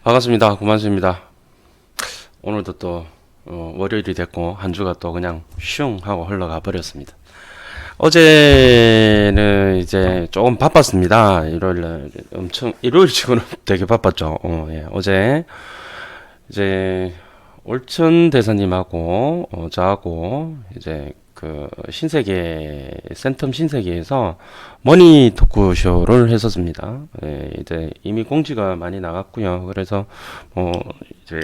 반갑습니다. 고맙습니다. 오늘도 또 월요일이 됐고 한 주가 또 그냥 슝 하고 흘러가 버렸습니다. 어제는 이제 조금 바빴습니다. 일요일날 엄청 일요일 치고는 되게 바빴죠. 예. 어제 이제 올천 대사님하고 저하고 이제 그 신세계 센텀 신세계에서 머니 토크쇼를 했었습니다. 예, 이제 이미 공지가 많이 나갔고요. 그래서 이제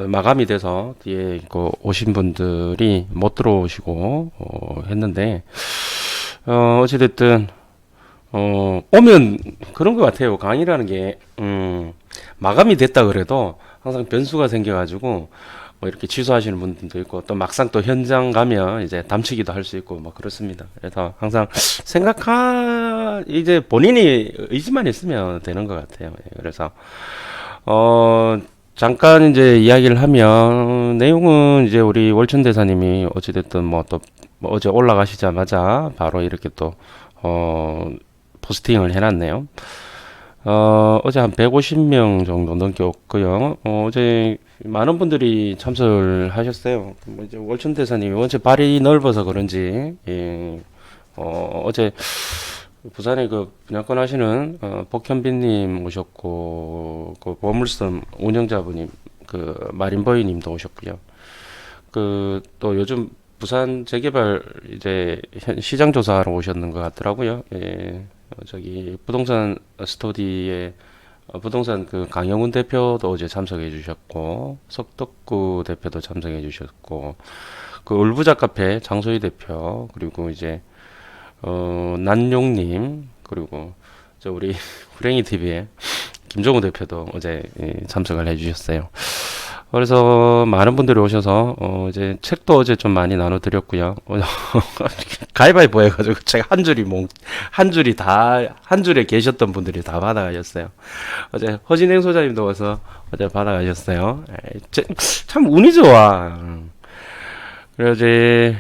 마감이 돼서 뒤에 그 오신 분들이 못 들어오시고 했는데 어찌됐든 오면 그런 것 같아요. 강의라는 게 마감이 됐다 그래도 항상 변수가 생겨가지고 뭐 이렇게 취소하시는 분들도 있고 또 막상 또 현장 가면 이제 담치기도 할 수 있고 뭐 그렇습니다. 그래서 항상 이제 본인이 의지만 있으면 되는 것 같아요. 예, 그래서 잠깐 이제 이야기를 하면 내용은 이제 우리 월천 대사님이 어찌됐든 뭐 어제 올라가시자마자 바로 이렇게 또 포스팅을 해놨네요. 어제 한 150명 정도 넘게 왔고요. 어제 많은 분들이 참석을 하셨어요. 뭐 이제 월천 대사님이 원체 발이 넓어서 그런지, 예, 어제 부산에 그 분양권 하시는 복현빈님 오셨고, 그 보물섬 운영자분님, 그 마린버이님도 오셨고요. 그 또 요즘 부산 재개발 이제 시장 조사하러 오셨는 것 같더라고요. 예, 저기 부동산 스터디에 부동산 그 강영훈 대표도 어제 참석해 주셨고 석덕구 대표도 참석해 주셨고 그 울부자 카페 장소희 대표 그리고 이제 난용님 그리고 저 우리 후랭이 TV의 김종우 대표도 어제 참석을 해 주셨어요. 그래서 많은 분들이 오셔서 이제 책도 어제 좀 많이 나눠드렸고요. 가위바위보 해가지고 제가 한 줄이 다 한 줄에 계셨던 분들이 다 받아가셨어요. 어제 허진행 소장님도 와서 어제 받아가셨어요. 참 운이 좋아. 그래서 이제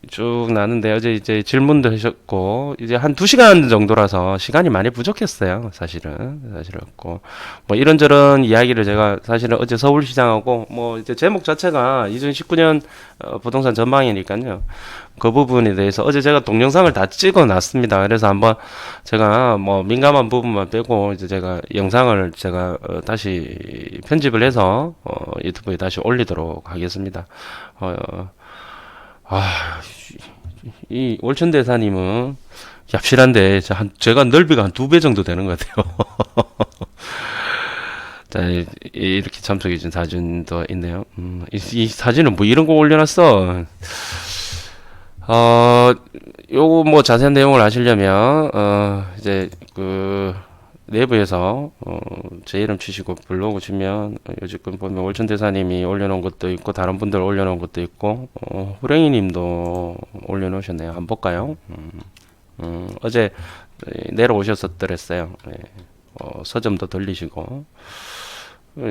쭉 나는데 어제 이제 질문도 하셨고 이제 한 2시간 정도라서 시간이 많이 부족했어요. 사실은 뭐 이런저런 이야기를 제가 사실은 어제 서울시장하고 뭐 이제 제목 자체가 2019년 부동산 전망이니까요. 그 부분에 대해서 어제 제가 동영상을 다 찍어 놨습니다. 그래서 한번 제가 뭐 민감한 부분만 빼고 이제 제가 영상을 제가 다시 편집을 해서 유튜브에 다시 올리도록 하겠습니다. 아, 이 월천 대사님은 얍실한데 제가 넓이가 한 2배 정도 되는 것 같아요. 자, 이렇게 참석해 준 사진도 있네요. 이 사진은 뭐 이런 거 올려놨어. 어, 요거 뭐 자세한 내용을 아시려면 이제 그 내부에서 제 이름 치시고 블로그 치면 요즘 보면 월천 대사님이 올려놓은 것도 있고 다른 분들 올려놓은 것도 있고 후랭이님도 올려놓으셨네요. 한번 볼까요? 어제 내려오셨었더랬어요. 예, 서점도 들리시고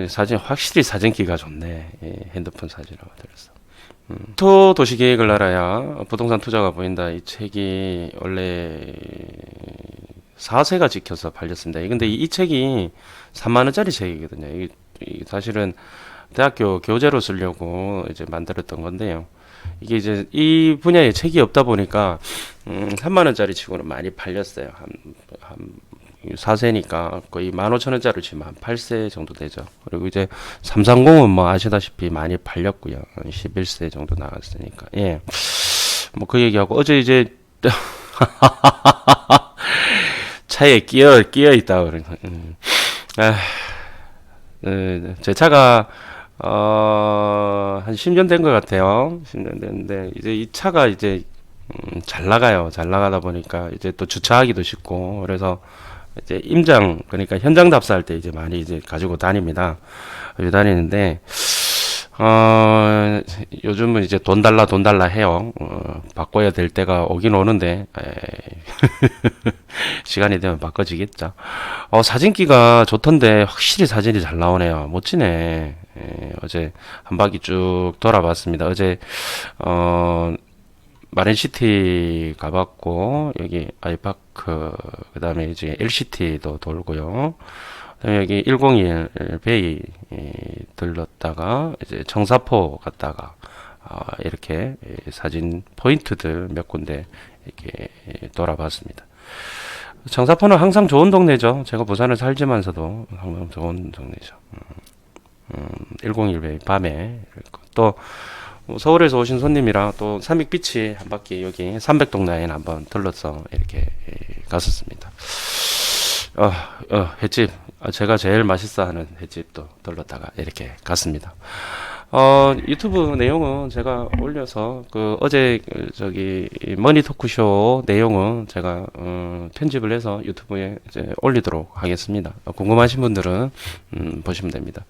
사진 확실히 사진기가 좋네. 예, 핸드폰 사진으로 들었어. 토 도시계획을 알아야 부동산 투자가 보인다. 이 책이 원래 4세가 지켜서 팔렸습니다. 근데 이 책이 3만 원짜리 책이거든요. 이 사실은 대학교 교재로 쓰려고 이제 만들었던 건데요. 이게 이제 이 분야에 책이 없다 보니까 3만 원짜리 치고는 많이 팔렸어요. 한 4세니까 거의 15,000원짜리 치면 한 8세 정도 되죠. 그리고 이제 330은 뭐 아시다시피 많이 팔렸고요. 한 11세 정도 나갔으니까. 예. 뭐 그 얘기하고 어제 이제 차에 끼어 있다 그러니까. 제 차가 한 10년 된 것 같아요. 10년 됐는데 이제 이 차가 이제 잘 나가요. 잘 나가다 보니까 이제 또 주차하기도 쉽고 그래서 이제 임장 그러니까 현장 답사할 때 이제 많이 이제 가지고 다닙니다. 가지고 다니는데 요즘은 이제 돈 달라 해요. 바꿔야 될 때가 오긴 오는데, 시간이 되면 바꿔지겠죠. 사진기가 좋던데, 확실히 사진이 잘 나오네요. 멋지네. 어제 한 바퀴 쭉 돌아봤습니다. 어제, 마린시티 가봤고, 여기 아이파크, 그 다음에 이제 LCT도 돌고요. 그다음에 여기 101 베이 들렀다가 이제 청사포 갔다가 이렇게 사진 포인트들 몇 군데 이렇게 돌아봤습니다. 청사포는 항상 좋은 동네죠. 제가 부산에 살지만서도 항상 좋은 동네죠. 101 베이 밤에 또 서울에서 오신 손님이랑 또 삼익비치 한 바퀴 여기 300동 라인 한번 들러서 이렇게 갔었습니다. 횟집 제가 제일 맛있어 하는 횟집도 들렀다가 이렇게 갔습니다. 유튜브 내용은 제가 올려서 어제 저기 머니 토크쇼 내용은 제가 편집을 해서 유튜브에 이제 올리도록 하겠습니다. 궁금하신 분들은 보시면 됩니다.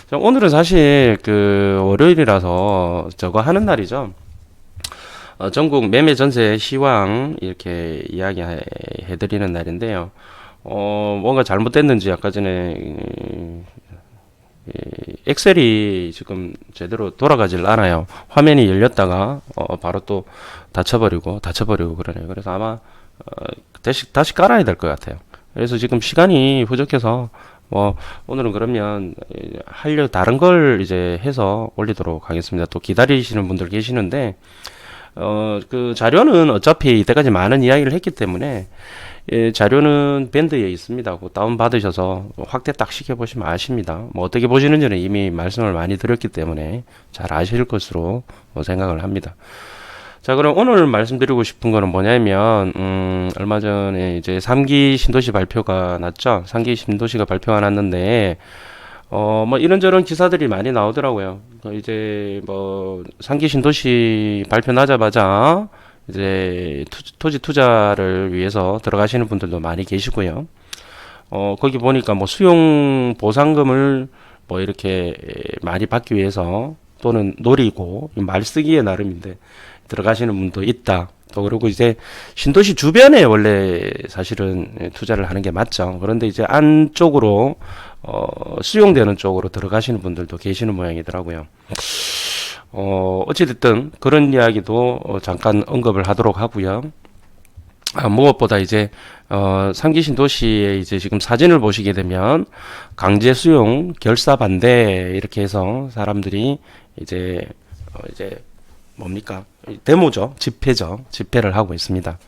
자, 오늘은 사실 월요일이라서 저거 하는 날이죠. 전국 매매 전세 시황 이렇게 이야기해 드리는 날인데요. 뭔가 잘못됐는지 아까 전에 엑셀이 지금 제대로 돌아가질 않아요. 화면이 열렸다가 바로 또 닫혀버리고 그러네요. 그래서 아마 다시 깔아야 될 것 같아요. 그래서 지금 시간이 부족해서 오늘은 그러면 다른 걸 이제 해서 올리도록 하겠습니다. 또 기다리시는 분들 계시는데 그 자료는 어차피 이때까지 많은 이야기를 했기 때문에 자료는 밴드에 있습니다. 다운 받으셔서 확대 딱 시켜보시면 아십니다. 어떻게 보시는지는 이미 말씀을 많이 드렸기 때문에 잘 아실 것으로 생각을 합니다. 자, 그럼 오늘 말씀드리고 싶은 거는 뭐냐면, 얼마 전에 이제 3기 신도시 발표가 났죠. 3기 신도시가 발표가 났는데, 이런저런 기사들이 많이 나오더라고요. 이제 3기 신도시 발표 나자마자, 이제 토지 투자를 위해서 들어가시는 분들도 많이 계시고요. 거기 보니까 수용 보상금을 이렇게 많이 받기 위해서 또는 노리고 말 쓰기에 나름인데 들어가시는 분도 있다. 또 그리고 이제 신도시 주변에 원래 사실은 투자를 하는 게 맞죠. 그런데 이제 안쪽으로 수용되는 쪽으로 들어가시는 분들도 계시는 모양이더라고요. 어찌됐든 그런 이야기도 잠깐 언급을 하도록 하고요. 무엇보다 이제 3기 신도시에 이제 지금 사진을 보시게 되면 강제 수용 결사 반대 이렇게 해서 사람들이 이제 뭡니까? 데모죠. 집회를 하고 있습니다.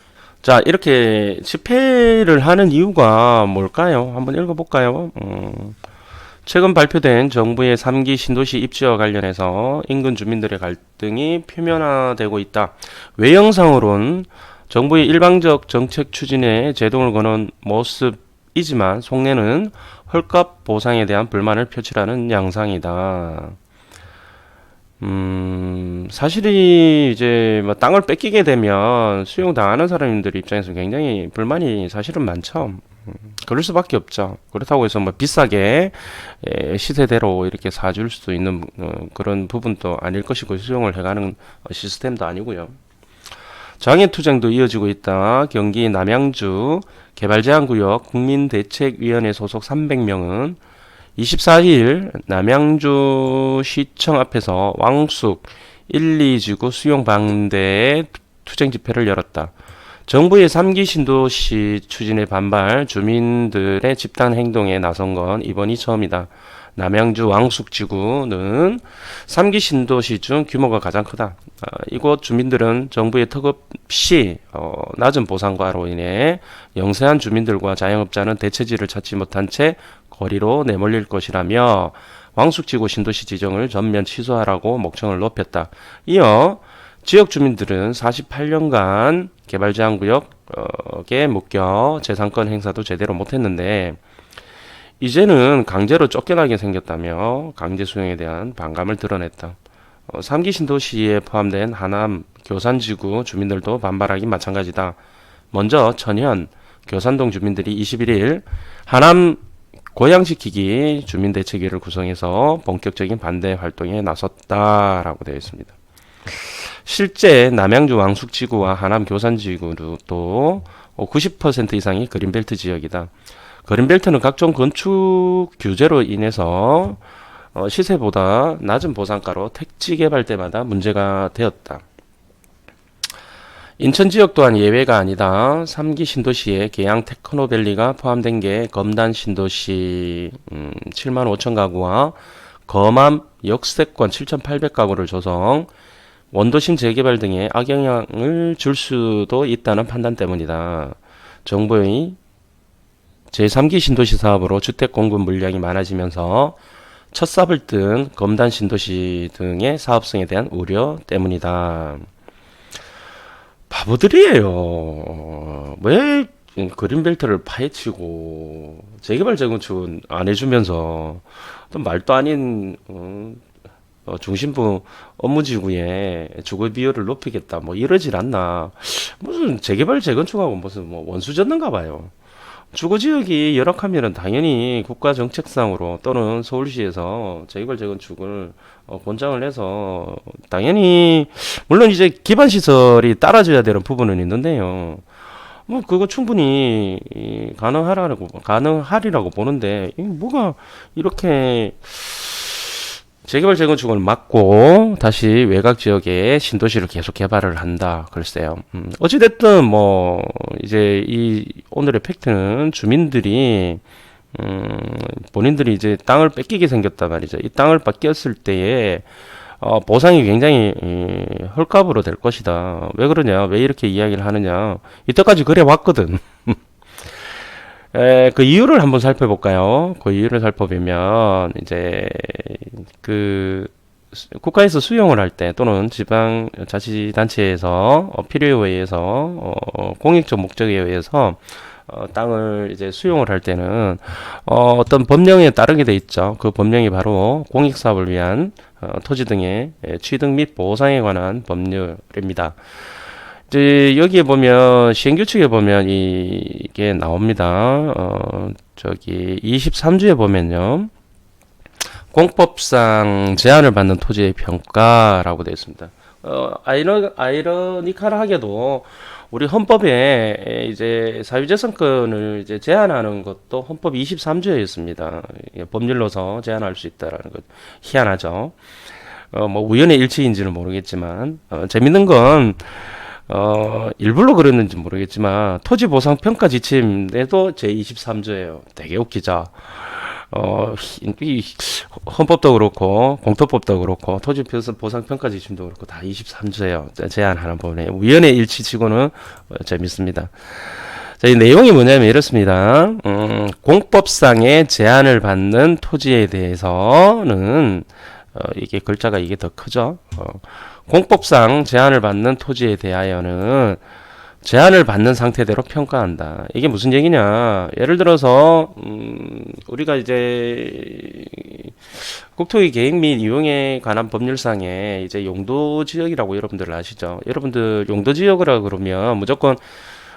자, 이렇게 집회를 하는 이유가 뭘까요? 한번 읽어볼까요? 최근 발표된 정부의 3기 신도시 입지와 관련해서 인근 주민들의 갈등이 표면화되고 있다. 외형상으론 정부의 일방적 정책 추진에 제동을 거는 모습이지만 속내는 헐값 보상에 대한 불만을 표출하는 양상이다. 사실이 이제 땅을 뺏기게 되면 수용당하는 사람들 입장에서 굉장히 불만이 사실은 많죠. 그럴 수밖에 없죠. 그렇다고 해서 비싸게 시세대로 이렇게 사줄 수 있는 그런 부분도 아닐 것이고 수용을 해가는 시스템도 아니고요. 장애투쟁도 이어지고 있다. 경기 남양주 개발제한구역 국민대책위원회 소속 300명은 24일 남양주 시청 앞에서 왕숙 1, 2지구 수용 반대의 투쟁 집회를 열었다. 정부의 3기 신도시 추진에 반발 주민들의 집단 행동에 나선 건 이번이 처음이다. 남양주 왕숙지구는 3기 신도시 중 규모가 가장 크다. 이곳 주민들은 정부의 턱없이 낮은 보상과로 인해 영세한 주민들과 자영업자는 대체지를 찾지 못한 채 거리로 내몰릴 것이라며 왕숙지구 신도시 지정을 전면 취소하라고 목청을 높였다. 이어 지역 주민들은 48년간 개발제한구역에 묶여 재산권 행사도 제대로 못했는데 이제는 강제로 쫓겨나게 생겼다며 강제 수용에 대한 반감을 드러냈다. 3기 신도시에 포함된 하남 교산지구 주민들도 반발하기 마찬가지다. 먼저 천현 교산동 주민들이 21일 하남 고양시키기 주민대책위를 구성해서 본격적인 반대 활동에 나섰다라고 되어 있습니다. 실제 남양주 왕숙지구와 하남 교산지구도 90% 이상이 그린벨트 지역이다. 그린벨트는 각종 건축 규제로 인해서 시세보다 낮은 보상가로 택지 개발 때마다 문제가 되었다. 인천 지역 또한 예외가 아니다. 3기 신도시에 계양 테크노밸리가 포함된 게 검단 신도시 7만 5천 가구와 검암 역세권 7,800가구를 조성, 원도심 재개발 등에 악영향을 줄 수도 있다는 판단 때문이다. 정부의 제3기 신도시 사업으로 주택 공급 물량이 많아지면서 첫 삽을 뜬 검단 신도시 등의 사업성에 대한 우려 때문이다. 바보들이에요. 왜 그린벨트를 파헤치고 재개발 재건축은 안 해주면서 또 말도 아닌 중심부 업무지구에 주거 비율을 높이겠다 뭐 이러질 않나. 무슨 재개발 재건축하고 무슨 뭐 원수 졌는가 봐요. 주거 지역이 열악하면은 당연히 국가 정책상으로 또는 서울시에서 재개발 재건축을 권장을 해서 당연히 물론 이제 기반 시설이 따라줘야 되는 부분은 있는데요. 뭐 그거 충분히 가능하리라고 보는데 뭐가 이렇게 재개발 재건축을 막고 다시 외곽 지역에 신도시를 계속 개발을 한다. 글쎄요. 어찌됐든 뭐 이제 이 오늘의 팩트는 주민들이 본인들이 이제 땅을 뺏기게 생겼단 말이죠. 이 땅을 뺏겼을 때에 보상이 굉장히 헐값으로 될 것이다. 왜 그러냐? 왜 이렇게 이야기를 하느냐? 이때까지 그래 왔거든. 그 이유를 한번 살펴볼까요? 그 이유를 살펴보면 이제 그 국가에서 수용을 할 때 또는 지방자치단체에서 필요에 의해서 공익적 목적에 의해서 땅을 이제 수용을 할 때는 어떤 법령에 따르게 돼 있죠. 그 법령이 바로 공익사업을 위한 토지 등의 취득 및 보상에 관한 법률입니다. 이제 여기에 보면 시행규칙에 보면 이게 나옵니다. 저기 23조에 보면요. 공법상 제한을 받는 토지의 평가라고 되어 있습니다. 아이러니컬하게도 우리 헌법에 이제 사유재산권을 이제 제한하는 것도 헌법 23조에 있습니다. 법률로서 제한할 수 있다라는 것 희한하죠. 뭐 우연의 일치인지는 모르겠지만 재밌는 건 일부러 그랬는지 모르겠지만 토지보상평가 지침에도 제23조예요. 되게 웃기죠. 이 헌법도 그렇고 공토법도 그렇고 토지보상평가 지침도 그렇고 다 23조예요. 제한하는 부분에 우연의 일치치고는 재밌습니다. 자, 이 내용이 뭐냐면 이렇습니다. 공법상의 제한을 받는 토지에 대해서는 이게 글자가 이게 더 크죠. 공법상 제한을 받는 토지에 대하여는 제한을 받는 상태대로 평가한다. 이게 무슨 얘기냐? 예를 들어서 우리가 이제 국토의 계획 및 이용에 관한 법률상에 이제 용도 지역이라고 여러분들 아시죠? 여러분들 용도 지역이라 그러면 무조건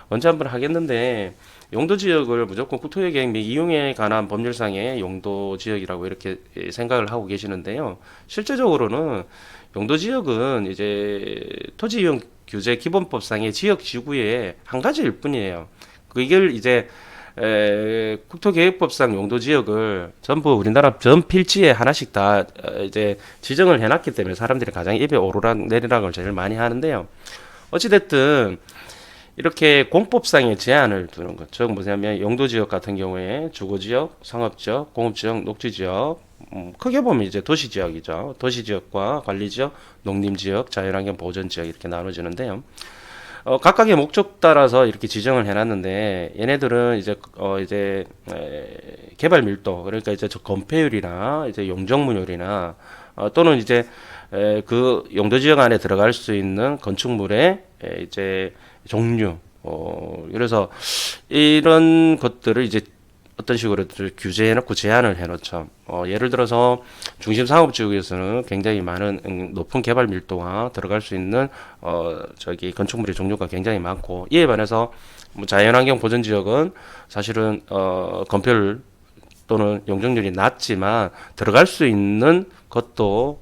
언제 한번 하겠는데 용도 지역을 무조건 국토의 계획 및 이용에 관한 법률상의 용도 지역이라고 이렇게 생각을 하고 계시는데요. 실제적으로는 용도 지역은 이제 토지 이용 규제 기본법상의 지역 지구의 한 가지일 뿐이에요. 이걸 이제 국토계획법상 용도 지역을 전부 우리나라 전 필지에 하나씩 다 이제 지정을 해놨기 때문에 사람들이 가장 입에 오르락 내리락을 제일 많이 하는데요. 어찌됐든 이렇게 공법상의 제한을 두는 것, 즉 뭐냐면 용도지역 같은 경우에 주거지역, 상업지역, 공업지역, 녹지지역, 크게 보면 이제 도시지역이죠. 도시지역과 관리지역, 농림지역, 자연환경 보전지역 이렇게 나눠지는데요. 각각의 목적 따라서 이렇게 지정을 해놨는데 얘네들은 이제 개발 밀도 그러니까 이제 저 건폐율이나 이제 용적률이나 또는 이제 그 용도지역 안에 들어갈 수 있는 건축물의 이제 종류 그래서 이런 것들을 이제 어떤 식으로 규제해놓고 제한을 해놓죠. 예를 들어서 중심 상업지역에서는 굉장히 많은 높은 개발 밀도가 들어갈 수 있는 저기 건축물의 종류가 굉장히 많고 이에 반해서 뭐 자연환경 보전지역은 사실은 건폐율 또는 용적률이 낮지만 들어갈 수 있는 것도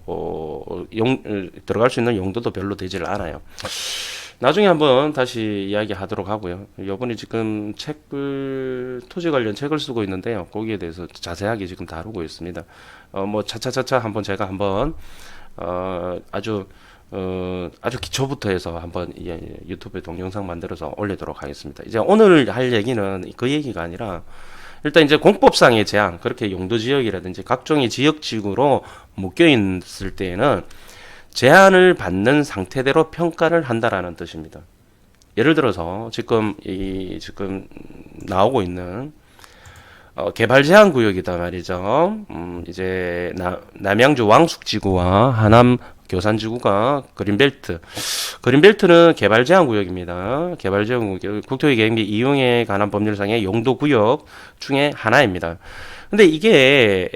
들어갈 수 있는 용도도 별로 되질 않아요. 나중에 한번 다시 이야기하도록 하고요. 요번에 지금 토지 관련 책을 쓰고 있는데요. 거기에 대해서 자세하게 지금 다루고 있습니다. 뭐 차차차차 한번 제가 한번 아주 아주 기초부터 해서 한번 유튜브에 동영상 만들어서 올리도록 하겠습니다. 이제 오늘 할 얘기는 그 얘기가 아니라 일단 이제 공법상의 제한, 그렇게 용도 지역이라든지 각종의 지역지구로 묶여 있을 때에는 제한을 받는 상태대로 평가를 한다라는 뜻입니다. 예를 들어서 지금 나오고 있는 개발 제한 구역이다 말이죠. 이제 남양주 왕숙지구와 하남 교산지구가 그린벨트는 개발 제한 구역입니다. 개발 제한 구역, 국토의 계획 이용에 관한 법률상의 용도 구역 중에 하나입니다. 근데 이게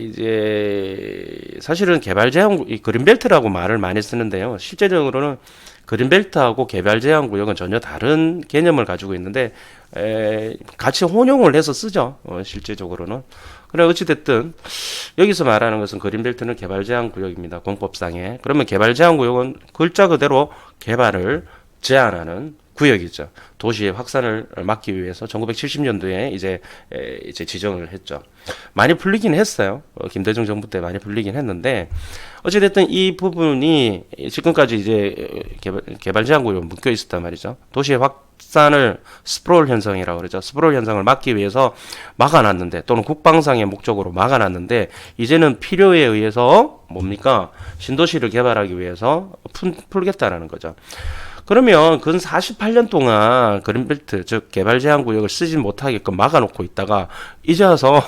이제 사실은 개발 제한 그린벨트라고 말을 많이 쓰는데요. 실제적으로는 그린벨트하고 개발 제한 구역은 전혀 다른 개념을 가지고 있는데 같이 혼용을 해서 쓰죠. 실제적으로는. 그래 어찌됐든 여기서 말하는 것은 그린벨트는 개발 제한 구역입니다. 공법상에. 그러면 개발 제한 구역은 글자 그대로 개발을 제한하는 구역이죠. 도시의 확산을 막기 위해서 1970년도에 이제 지정을 했죠. 많이 풀리긴 했어요. 김대중 정부 때 많이 풀리긴 했는데 어찌됐든 이 부분이 지금까지 이제 개발 제한 구역에 묶여 있었단 말이죠. 도시의 확산을 스프롤 현상이라고 그러죠. 스프롤 현상을 막기 위해서 막아놨는데 또는 국방상의 목적으로 막아놨는데 이제는 필요에 의해서 뭡니까? 신도시를 개발하기 위해서 풀겠다라는 거죠. 그러면 근 48년 동안 그린벨트, 즉 개발 제한 구역을 쓰지 못하게끔 막아놓고 있다가 이제 와서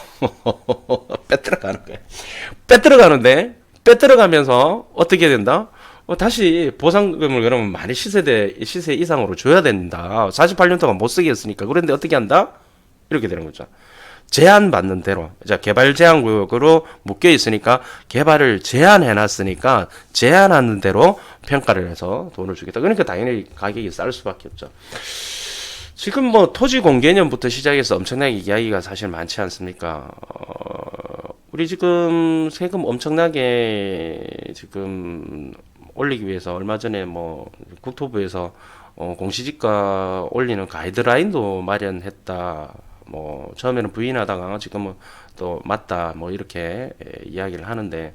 빼들어가는 거예요. 빼들어가면서 어떻게 된다? 다시 보상금을 그러면 많이 시세 이상으로 줘야 된다. 48년 동안 못 쓰게 했으니까. 그런데 어떻게 한다? 이렇게 되는 거죠. 제한받는 대로, 자, 개발 제한 구역으로 묶여 있으니까 개발을 제한해놨으니까 제한하는 대로 평가를 해서 돈을 주겠다. 그러니까 당연히 가격이 쌀 수밖에 없죠. 지금 뭐 토지 공개념부터 시작해서 엄청나게 이야기가 사실 많지 않습니까? 우리 지금 세금 엄청나게 지금 올리기 위해서 얼마 전에 뭐 국토부에서 공시지가 올리는 가이드라인도 마련했다. 뭐 처음에는 부인하다가 지금은 또 맞다 뭐 이렇게 이야기를 하는데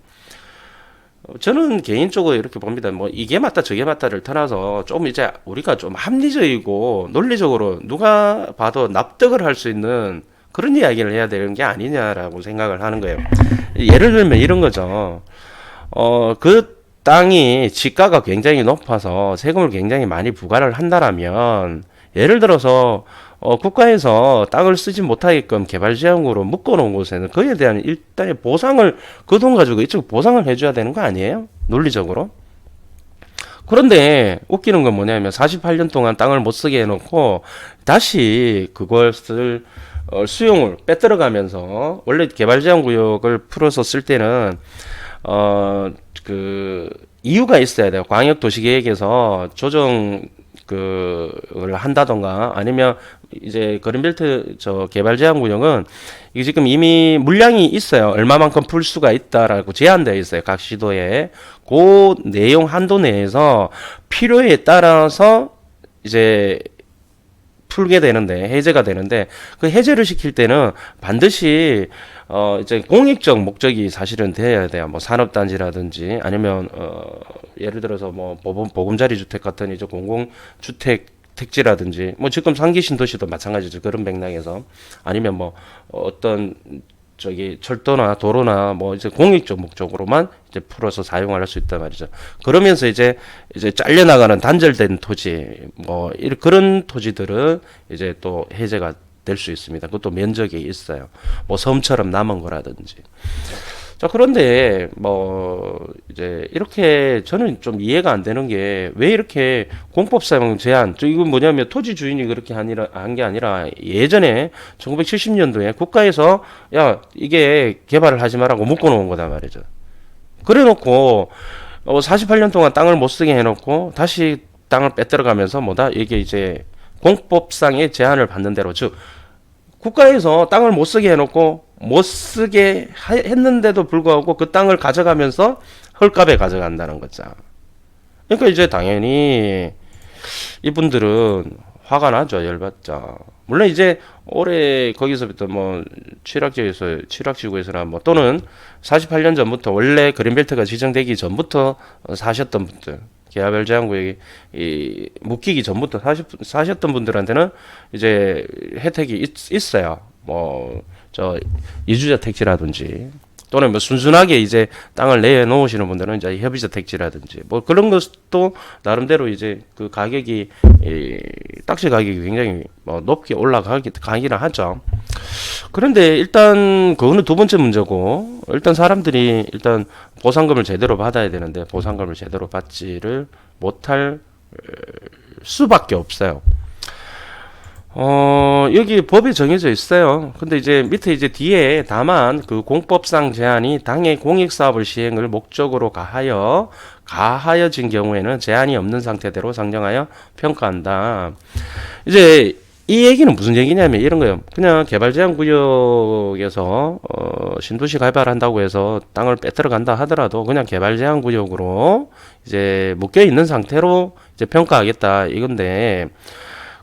저는 개인적으로 이렇게 봅니다. 뭐 이게 맞다 저게 맞다를 떠나서 좀 이제 우리가 좀 합리적이고 논리적으로 누가 봐도 납득을 할 수 있는 그런 이야기를 해야 되는 게 아니냐라고 생각을 하는 거예요. 예를 들면 이런 거죠. 그 땅이 지가가 굉장히 높아서 세금을 굉장히 많이 부과를 한다라면 예를 들어서 국가에서 땅을 쓰지 못하게끔 개발 제한으로 묶어놓은 곳에는 그에 대한 일단의 보상을 그 돈 가지고 이쪽 보상을 해줘야 되는 거 아니에요? 논리적으로. 그런데 웃기는 건 뭐냐면 48년 동안 땅을 못 쓰게 해놓고 다시 그것을 수용을 빼들어가면서 원래 개발 제한 구역을 풀어서 쓸 때는 그 이유가 있어야 돼요. 광역 도시계획에서 조정 그걸 한다던가 아니면 이제 그린벨트 개발 제한 구역은 이게 지금 이미 물량이 있어요. 얼마만큼 풀 수가 있다라고 제한되어 있어요. 각 시도에 그 내용 한도 내에서 필요에 따라서 이제 풀게 되는데 해제가 되는데 그 해제를 시킬 때는 반드시 이제 공익적 목적이 사실은 돼야 돼요. 뭐 산업단지라든지 아니면 예를 들어서 뭐 보금자리 주택 같은 이제 공공주택 택지라든지 뭐 지금 상기 신도시도 마찬가지죠. 그런 맥락에서 아니면 뭐 어떤 저기 철도나 도로나 뭐 이제 공익적 목적으로만 이제 풀어서 사용할 수 있단 말이죠. 그러면서 이제 잘려나가는 단절된 토지 뭐 그런 토지들은 이제 또 해제가 될 수 있습니다. 그것도 면적이 있어요. 뭐 섬처럼 남은 거라든지. 자, 그런데 뭐 이제 이렇게 저는 좀 이해가 안 되는 게 왜 이렇게 공법 사용 제한, 이건 뭐냐면 토지 주인이 그렇게 한 게 아니라 예전에 1970년도에 국가에서 야, 이게 개발을 하지 말라고 묶어 놓은 거다 말이죠. 그래 놓고 48년 동안 땅을 못 쓰게 해 놓고 다시 땅을 빼들어가면서 뭐다? 이게 이제 공법상의 제한을 받는 대로, 즉 국가에서 땅을 못 쓰게 해놓고 못 쓰게 했는데도 불구하고 그 땅을 가져가면서 헐값에 가져간다는 거죠. 그러니까 이제 당연히 이분들은 화가 나죠. 열받죠. 물론 이제 올해 거기서부터 뭐 취락지구에서나 뭐 또는 48년 전부터 원래 그린벨트가 지정되기 전부터 사셨던 분들, 개발 제한 구역이 묶이기 전부터 사셨던 분들한테는 이제 혜택이 있어요. 뭐 저 이주자 택지라든지 또는 뭐 순순하게 이제 땅을 내놓으시는 분들은 이제 협의자 택지라든지 뭐 그런 것도 나름대로 이제 그 가격이 딱지 가격이 굉장히 뭐 높게 올라가기는 하죠. 그런데 일단 그거는 두 번째 문제고, 일단 사람들이 일단 보상금을 제대로 받아야 되는데 보상금을 제대로 받지를 못할 수밖에 없어요. 여기 법에 정해져 있어요. 근데 이제 밑에 이제 뒤에 다만 그 공법상 제한이 당해 공익사업을 시행을 목적으로 가하여진 경우에는 제한이 없는 상태대로 상정하여 평가한다. 이제 이 얘기는 무슨 얘기냐면 이런 거예요. 그냥 개발제한구역에서 신도시 개발한다고 해서 땅을 빼들어 간다 하더라도 그냥 개발제한구역으로 이제 묶여 있는 상태로 이제 평가하겠다 이건데,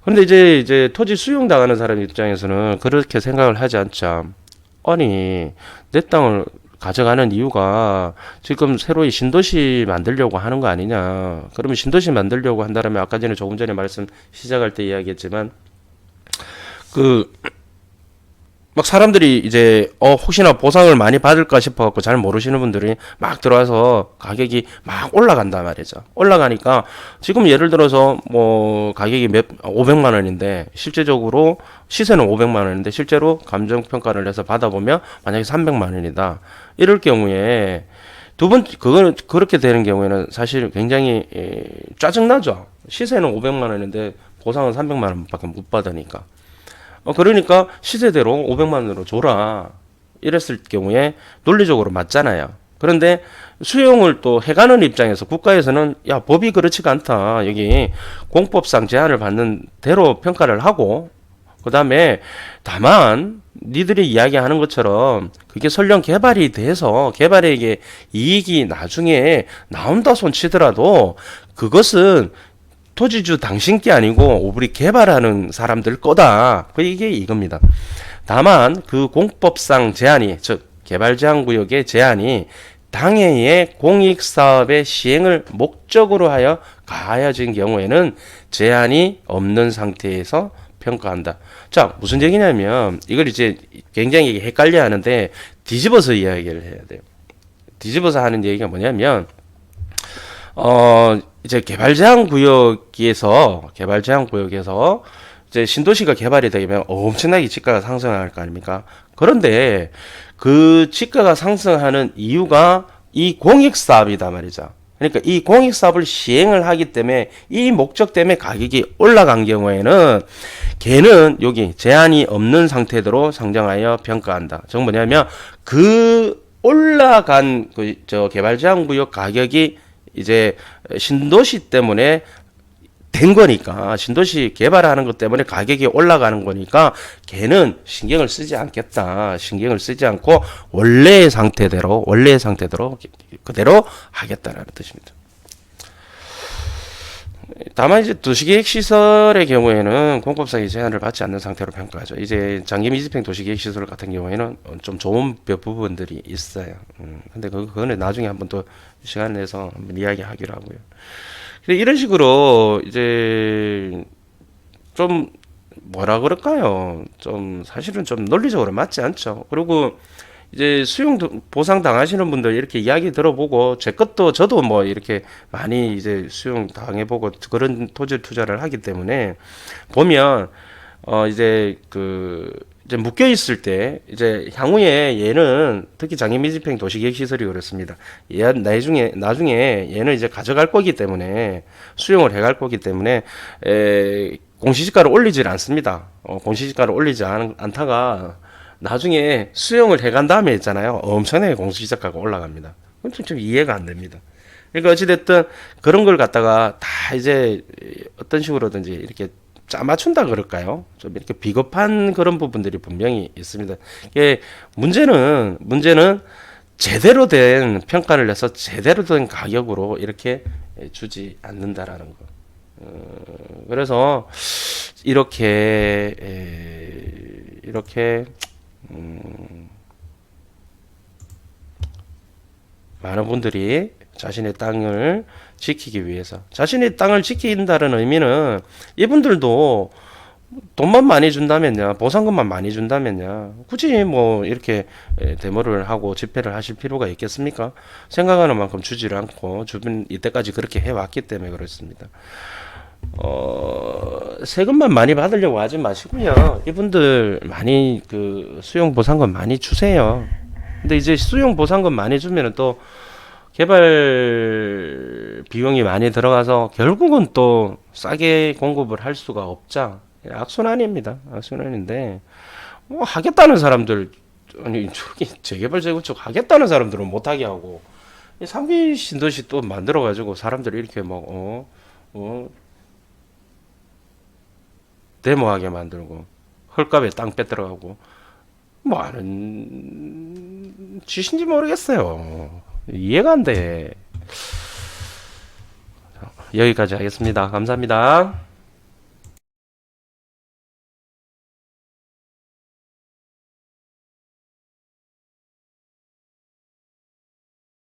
그런데 이제 토지 수용 당하는 사람 입장에서는 그렇게 생각을 하지 않죠. 아니, 내 땅을 가져가는 이유가 지금 새로이 신도시 만들려고 하는 거 아니냐. 그러면 신도시 만들려고 한다면 아까 전에 조금 전에 말씀 시작할 때 이야기했지만 막 사람들이 이제 혹시나 보상을 많이 받을까 싶어 갖고 잘 모르시는 분들이 막 들어와서 가격이 막 올라간단 말이죠. 올라가니까 지금 예를 들어서 뭐 가격이 500만 원인데 실제적으로 시세는 500만 원인데 실제로 감정 평가를 해서 받아보면 만약에 300만 원이다. 이럴 경우에 그거는 그렇게 되는 경우에는 사실 굉장히 짜증나죠. 시세는 500만 원인데 보상은 300만 원밖에 못 받으니까. 그러니까 시세대로 500만 원으로 줘라. 이랬을 경우에 논리적으로 맞잖아요. 그런데 수용을 또 해가는 입장에서 국가에서는 야, 법이 그렇지가 않다. 여기 공법상 제한을 받는 대로 평가를 하고 그 다음에 다만 니들이 이야기하는 것처럼 그게 설령 개발이 돼서 개발에게 이익이 나중에 나온다 손치더라도 그것은 토지주 당신 게 아니고 우리 개발하는 사람들 거다. 이게 이겁니다. 다만 그 공법상 제한이, 즉 개발제한구역의 제한이 당해의 공익사업의 시행을 목적으로 하여 가하여진 경우에는 제한이 없는 상태에서 평가한다. 자, 무슨 얘기냐면 이걸 이제 굉장히 헷갈려 하는데 뒤집어서 이야기를 해야 돼요. 뒤집어서 하는 얘기가 뭐냐면 이제 개발제한구역에서 이제 신도시가 개발이 되면 엄청나게 지가가 상승할 거 아닙니까? 그런데 그 지가가 상승하는 이유가 이 공익사업이다 말이죠. 그러니까 이 공익사업을 시행을 하기 때문에 이 목적 때문에 가격이 올라간 경우에는 걔는 여기 제한이 없는 상태대로 상정하여 평가한다. 저건 뭐냐면 그 올라간 저 개발제한구역 가격이 이제 신도시 때문에 된 거니까, 신도시 개발하는 것 때문에 가격이 올라가는 거니까 걔는 신경을 쓰지 않겠다. 신경을 쓰지 않고 원래의 상태대로 그대로 하겠다라는 뜻입니다. 다만 이제 도시계획 시설의 경우에는 공법상의 제한을 받지 않는 상태로 평가하죠. 이제 장기 미집행 도시계획 시설 같은 경우에는 좀 좋은 부분들이 있어요. 근데 그거는 나중에 한번 또 시간 내서 한번 이야기하기로 하고요. 이런 식으로 이제 좀 뭐라 그럴까요? 좀 사실은 좀 논리적으로 맞지 않죠. 그리고 이제 수용 보상 당하시는 분들 이렇게 이야기 들어보고 제 것도 저도 뭐 이렇게 많이 이제 수용 당해보고 그런 토지 투자를 하기 때문에 보면 이제 이제 묶여 있을 때 이제 향후에 얘는 특히 장기 미집행 도시계획 시설이 그렇습니다. 나중에 얘는 이제 가져갈 거기 때문에 수용을 해갈 거기 때문에 공시지가를 올리질 않습니다. 공시지가를 올리지 않다가 나중에 수용을 해간 다음에 있잖아요. 엄청나게 공시지가가 올라갑니다. 좀 이해가 안 됩니다. 그러니까 어찌됐든 그런 걸 갖다가 다 이제 어떤 식으로든지 이렇게 짜맞춘다 그럴까요? 좀 이렇게 비겁한 그런 부분들이 분명히 있습니다. 문제는 제대로 된 평가를 해서 제대로 된 가격으로 이렇게 주지 않는다라는 거. 그래서 이렇게 많은 분들이 자신의 땅을 지키기 위해서. 자신의 땅을 지킨다는 의미는 이분들도 돈만 많이 준다면요, 보상금만 많이 준다면요, 굳이 뭐 이렇게 데모를 하고 집회를 하실 필요가 있겠습니까? 생각하는 만큼 주지를 않고 주변 이때까지 그렇게 해왔기 때문에 그렇습니다. 세금만 많이 받으려고 하지 마시고요. 이분들 많이 그 수용 보상금 많이 주세요. 근데 이제 수용 보상금 많이 주면은 또 개발 비용이 많이 들어가서 결국은 또 싸게 공급을 할 수가 없자. 악순환입니다. 악순환인데 뭐 하겠다는 사람들, 아니 저기 재개발 재건축 하겠다는 사람들은 못하게 하고 삼기 신도시 또 만들어 가지고 사람들 이렇게 막 데모하게 만들고 헐값에 땅 뺏들어가고 뭐 하는 짓인지 모르겠어요. 이해가 안 돼. 여기까지 하겠습니다. 감사합니다.